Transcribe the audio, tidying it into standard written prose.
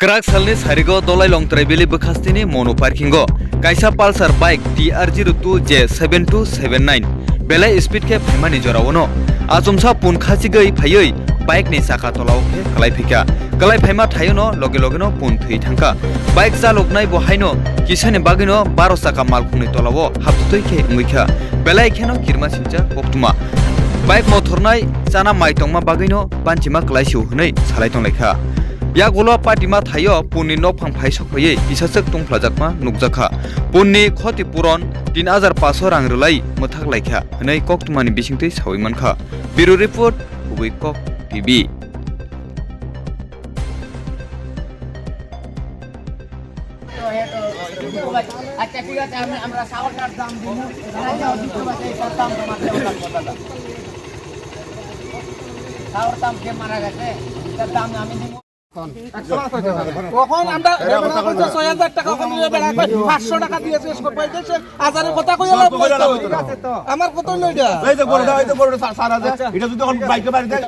Krak salni sarigo dolai long traibeli bekhastini Manu Parkingo kaisa Pulsar bike TR02J7279 belai speed ke phaimani jorawono achumsa punkhasi gei phaioi bike ni saka tolao ke kalai phika kalai phaima thayono loge loge no pun thui thangkha bike jaloknai bohaino kisani bagino 12 saka malkhungni tolao haptoi ke ungikha belai kheno kirma sincha koktuma bike motornai chana maitongma bagino panchima klaisiu hunai salai tonglaikha या गोलो पार्टीमा थायो पुननि नक फांफाय सखयै बिसासक तंफ्लाजाकमा नुकजाखा पुननि क्षतिपूरण 3500 रां रलाई मोथाक लायखा हनै कक्तमानि बिसिंतै सावैमानखा बिरो report Ubai कक TV আচ্ছা ঠিক আছে আমরা সাগরটার দাম দিব সাগর দাম কে মারা গেছে তার দাম আমি দিব কখন আমরা 6000 টাকা কম নিয়ে বেড়া 500 টাকা দিয়ে শেষ করব এই যে হাজারের কথা কই আমার কত লইডা এই যে বড়টা 6000 এটা যদি এখন বাইকে বাড়ি দেয়